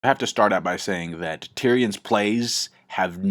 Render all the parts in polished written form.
I have to start out by saying that Tyrion's plays have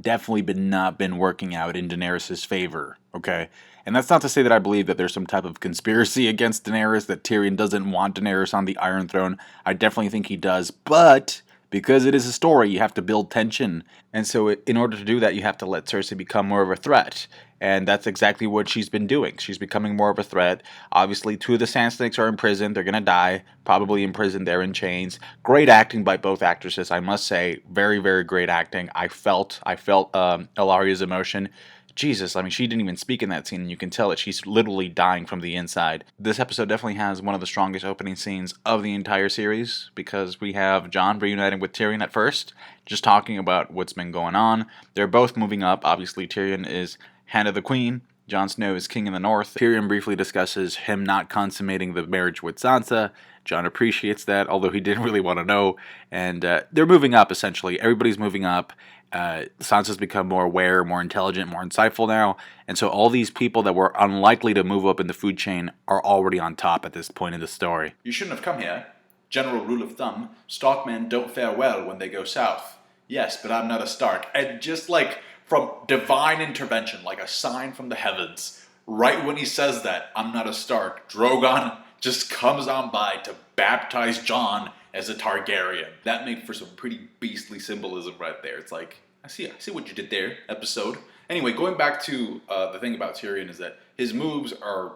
definitely not been working out in Daenerys' favor, okay? And that's not to say that I believe that there's some type of conspiracy against Daenerys, that Tyrion doesn't want Daenerys on the Iron Throne. I definitely think he does, but because it is a story, you have to build tension. And so, in order to do that, you have to let Cersei become more of a threat. And that's exactly what she's been doing. She's becoming more of a threat. Obviously, two of the Sand Snakes are in prison. They're going to die, probably in prison. They're in chains. Great acting by both actresses, I must say. Very, very great acting. I felt Ilaria's emotion. Jesus, I mean, she didn't even speak in that scene, and you can tell that she's literally dying from the inside. This episode definitely has one of the strongest opening scenes of the entire series, because we have Jon reuniting with Tyrion at first, just talking about what's been going on. They're both moving up. Obviously, Tyrion is Hand of the Queen. Jon Snow is king in the north. Tyrion briefly discusses him not consummating the marriage with Sansa. Jon appreciates that, although he didn't really want to know. And they're moving up, essentially. Everybody's moving up. Sansa's become more aware, more intelligent, more insightful now. And so all these people that were unlikely to move up in the food chain are already on top at this point in the story. You shouldn't have come here. General rule of thumb, Starkmen don't fare well when they go south. Yes, but I'm not a Stark. And just like from divine intervention, like a sign from the heavens, right when he says that, I'm not a Stark, Drogon just comes on by to baptize Jon as a Targaryen. That made for some pretty beastly symbolism right there. It's like, I see what you did there, episode. Anyway, going back to the thing about Tyrion is that his moves are,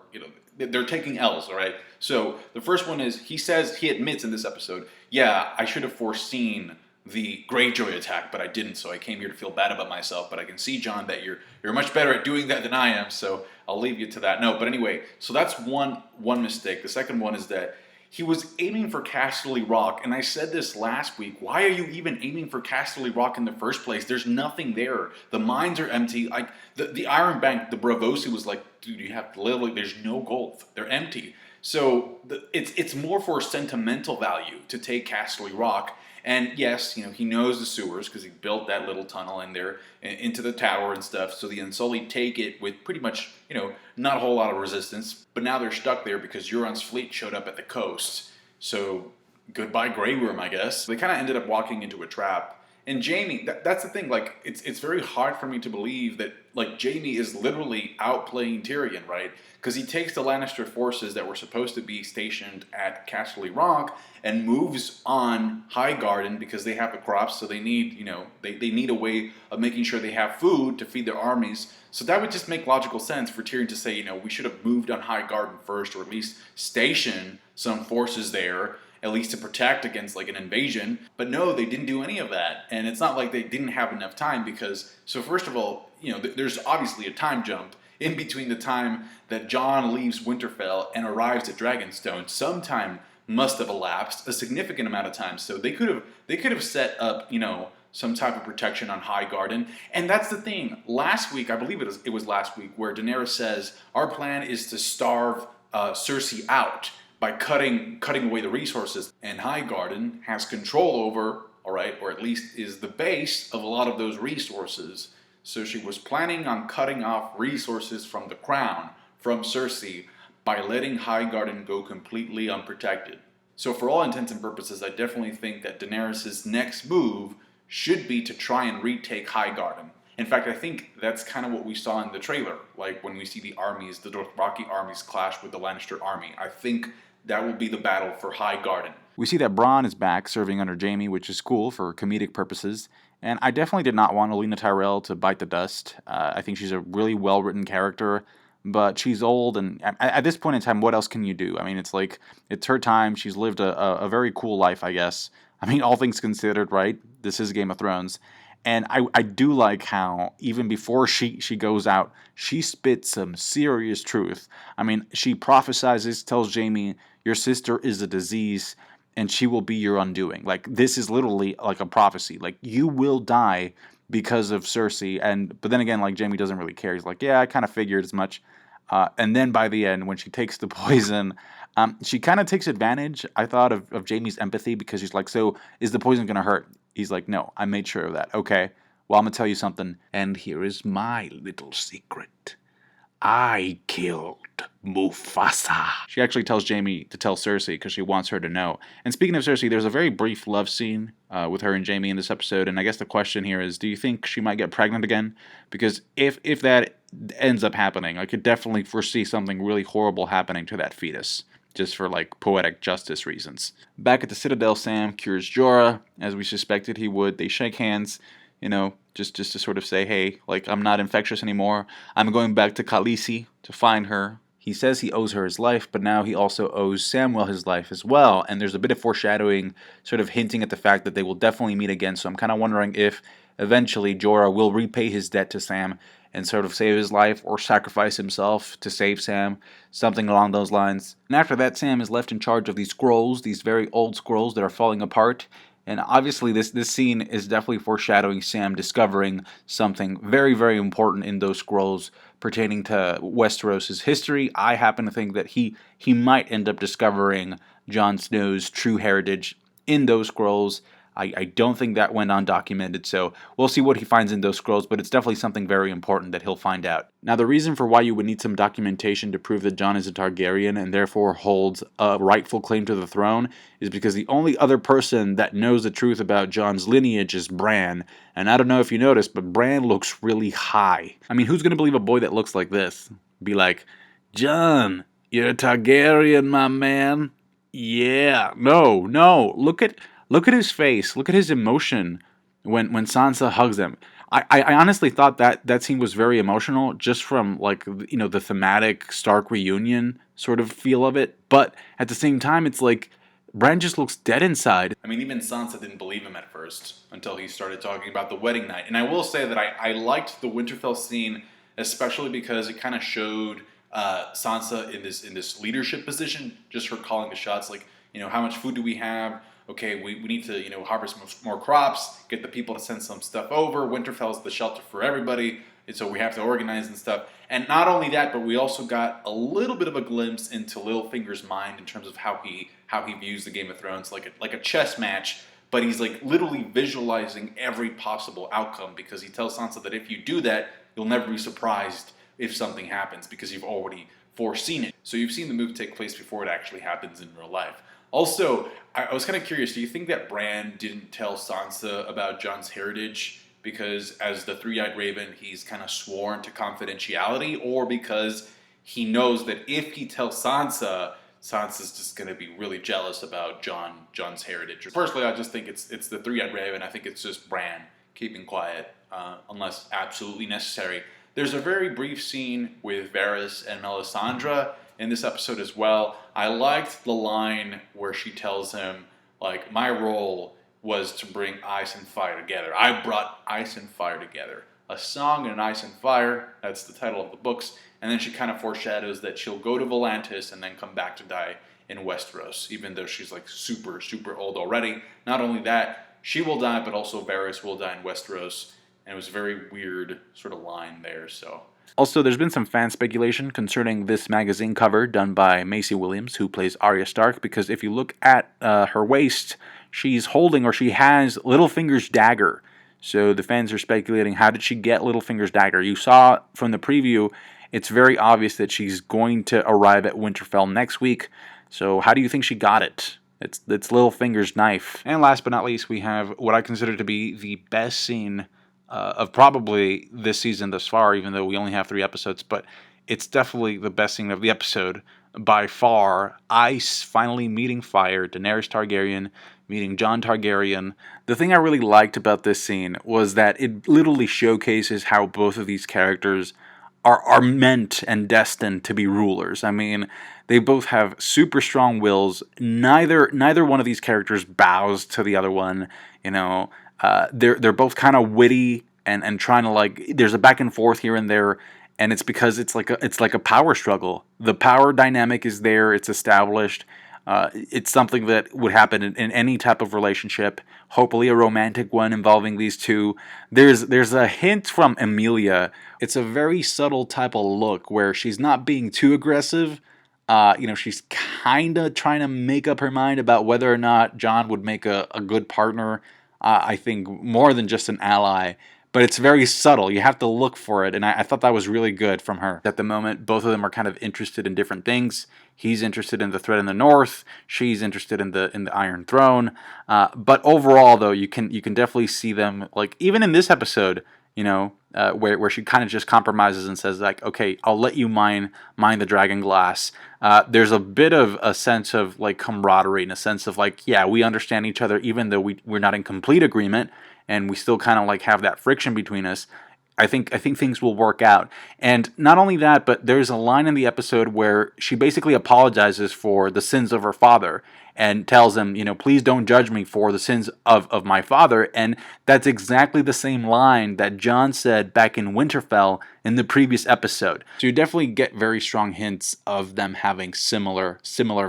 they're taking L's, all right? So the first one is, he admits in this episode, yeah, I should have foreseen the Greyjoy attack, but I didn't, so I came here to feel bad about myself. But I can see, Jon, that you're much better at doing that than I am, so I'll leave you to that. No, but anyway, so that's one mistake. The second one is that he was aiming for Casterly Rock, and I said this last week. Why are you even aiming for Casterly Rock in the first place? There's nothing there. The mines are empty. Like the Iron Bank, the Bravosi was like, dude, you have literally, there's no gold. They're empty. So it's more for sentimental value to take Casterly Rock. And yes, he knows the sewers because he built that little tunnel in there into the tower and stuff. So the Unsullied take it with pretty much, not a whole lot of resistance. But now they're stuck there because Euron's fleet showed up at the coast. So goodbye Grey Worm, I guess. They kind of ended up walking into a trap. And Jaime, that's the thing. Like, it's very hard for me to believe that, like, Jaime is literally outplaying Tyrion, right? Because he takes the Lannister forces that were supposed to be stationed at Casterly Rock and moves on Highgarden because they have the crops, so they need, they need a way of making sure they have food to feed their armies. So that would just make logical sense for Tyrion to say, we should have moved on Highgarden first, or at least station some forces there, at least to protect against like an invasion. But no, they didn't do any of that. And it's not like they didn't have enough time because, so first of all, there's obviously a time jump in between the time that Jon leaves Winterfell and arrives at Dragonstone. Some time must have elapsed, a significant amount of time. So they could have set up, some type of protection on Highgarden. And that's the thing. Last week, I believe it was last week, where Daenerys says, our plan is to starve Cersei out by cutting away the resources. And Highgarden has control over, all right, or at least is the base of a lot of those resources. So she was planning on cutting off resources from the crown, from Cersei, by letting Highgarden go completely unprotected. So for all intents and purposes, I definitely think that Daenerys' next move should be to try and retake Highgarden. In fact, I think that's kind of what we saw in the trailer, like when we see the armies, the Dothraki armies clash with the Lannister army. I think that will be the battle for Highgarden. We see that Bronn is back serving under Jaime, which is cool for comedic purposes. And I definitely did not want Olenna Tyrell to bite the dust. I think she's a really well-written character, but she's old, and at this point in time, what else can you do? I mean, it's like, it's her time. She's lived a very cool life, I guess. I mean, all things considered, right? This is Game of Thrones. And I do like how, even before she goes out, she spits some serious truth. I mean, she prophesizes, tells Jaime, your sister is a disease, and she will be your undoing. Like, this is literally like a prophecy. Like, you will die because of Cersei. But then again, like, Jaime doesn't really care. He's like, yeah, I kind of figured as much. And then by the end, when she takes the poison, she kind of takes advantage, I thought, of Jaime's empathy, because she's like, so is the poison going to hurt? He's like, no, I made sure of that. Okay, well, I'm going to tell you something. And here is my little secret. I killed Mufasa. She actually tells Jaime to tell Cersei because she wants her to know. And speaking of Cersei, there's a very brief love scene with her and Jaime in this episode. And I guess the question here is, do you think she might get pregnant again? Because if that ends up happening, I could definitely foresee something really horrible happening to that fetus, just for like poetic justice reasons. Back at the Citadel, Sam cures Jorah, as we suspected he would. They shake hands, just to sort of say, hey, like, I'm not infectious anymore. I'm going back to Khaleesi to find her. He says he owes her his life, but now he also owes Samwell his life as well. And there's a bit of foreshadowing, sort of hinting at the fact that they will definitely meet again. So I'm kind of wondering if eventually Jorah will repay his debt to Sam and sort of save his life or sacrifice himself to save Sam, something along those lines. And after that, Sam is left in charge of these scrolls, these very old scrolls that are falling apart. And obviously this scene is definitely foreshadowing Sam discovering something very, very important in those scrolls pertaining to Westeros' history. I happen to think that he might end up discovering Jon Snow's true heritage in those scrolls. I don't think that went undocumented, so we'll see what he finds in those scrolls, but it's definitely something very important that he'll find out. Now, the reason for why you would need some documentation to prove that Jon is a Targaryen and therefore holds a rightful claim to the throne is because the only other person that knows the truth about Jon's lineage is Bran, and I don't know if you noticed, but Bran looks really high. I mean, who's going to believe a boy that looks like this? Be like, Jon, you're a Targaryen, my man. Yeah, no, look at his face. Look at his emotion when Sansa hugs him. I honestly thought that scene was very emotional, just from like the thematic Stark reunion sort of feel of it. But at the same time, it's like Bran just looks dead inside. I mean, even Sansa didn't believe him at first until he started talking about the wedding night. And I will say that I liked the Winterfell scene, especially because it kind of showed Sansa in this leadership position, just her calling the shots. Like, how much food do we have? Okay, we need to, harvest more crops, get the people to send some stuff over. Winterfell's the shelter for everybody, and so we have to organize and stuff. And not only that, but we also got a little bit of a glimpse into Littlefinger's mind in terms of how he views the Game of Thrones, like a chess match, but he's like literally visualizing every possible outcome because he tells Sansa that if you do that, you'll never be surprised if something happens because you've already foreseen it. So you've seen the move take place before it actually happens in real life. Also, I was kind of curious, do you think that Bran didn't tell Sansa about Jon's heritage because as the Three-Eyed Raven, he's kind of sworn to confidentiality, or because he knows that if he tells Sansa, Sansa's just going to be really jealous about Jon's heritage? Personally, I just think it's the Three-Eyed Raven. I think it's just Bran keeping quiet unless absolutely necessary. There's a very brief scene with Varys and Melisandre in this episode as well. I liked the line where she tells him, like, my role was to bring ice and fire together. I brought ice and fire together. A Song in Ice and Fire, that's the title of the books. And then she kind of foreshadows that she'll go to Volantis and then come back to die in Westeros, even though she's like super, super old already. Not only that, she will die, but also Varys will die in Westeros. And it was a very weird sort of line there, so. Also, there's been some fan speculation concerning this magazine cover done by Maisie Williams, who plays Arya Stark, because if you look at her waist, she's holding, or she has, Littlefinger's dagger. So the fans are speculating, how did she get Littlefinger's dagger? You saw from the preview, it's very obvious that she's going to arrive at Winterfell next week. So how do you think she got it? It's Littlefinger's knife. And last but not least, we have what I consider to be the best scene of probably this season thus far, even though we only have 3 episodes, but it's definitely the best scene of the episode by far. Ice finally meeting fire, Daenerys Targaryen meeting Jon Targaryen. The thing I really liked about this scene was that it literally showcases how both of these characters are meant and destined to be rulers. I mean, they both have super strong wills. Neither one of these characters bows to the other one, They're both kind of witty and trying to, like, there's a back and forth here and there, and it's because it's like a power struggle. The power dynamic is there, it's established. It's something that would happen in any type of relationship, hopefully a romantic one involving these two. There's a hint from Emilia. It's a very subtle type of look where she's not being too aggressive. She's kind of trying to make up her mind about whether or not Jon would make a good partner. I think more than just an ally, but it's very subtle. You have to look for it, and I thought that was really good from her. At the moment, both of them are kind of interested in different things. He's interested in the threat in the north. She's interested in the Iron Throne. But overall, though, you can definitely see them, like, even in this episode, where she kind of just compromises and says, like, okay, I'll let you mine the dragon glass. There's a bit of a sense of, like, camaraderie, and a sense of, like, yeah, we understand each other, even though we're not in complete agreement, and we still kind of, like, have that friction between us. I think things will work out. And not only that, but there's a line in the episode where she basically apologizes for the sins of her father and tells him, please don't judge me for the sins of my father. And that's exactly the same line that Jon said back in Winterfell in the previous episode. So you definitely get very strong hints of them having similar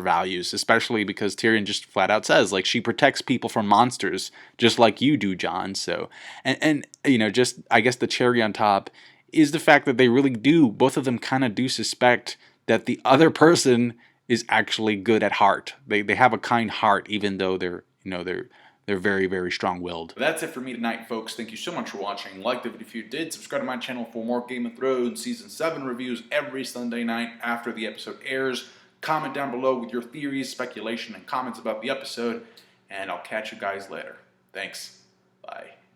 values, especially because Tyrion just flat out says, like, she protects people from monsters just like you do, Jon. So, and just, I guess the cherry on top is the fact that they really do, both of them kind of do suspect that the other person is actually good at heart. They have a kind heart, even though they're very, very strong-willed. That's it for me tonight, folks. Thank you so much for watching. Like the video if you did. Subscribe to my channel for more Game of Thrones Season 7 reviews every Sunday night after the episode airs. Comment down below with your theories, speculation, and comments about the episode, and I'll catch you guys later. Thanks. Bye.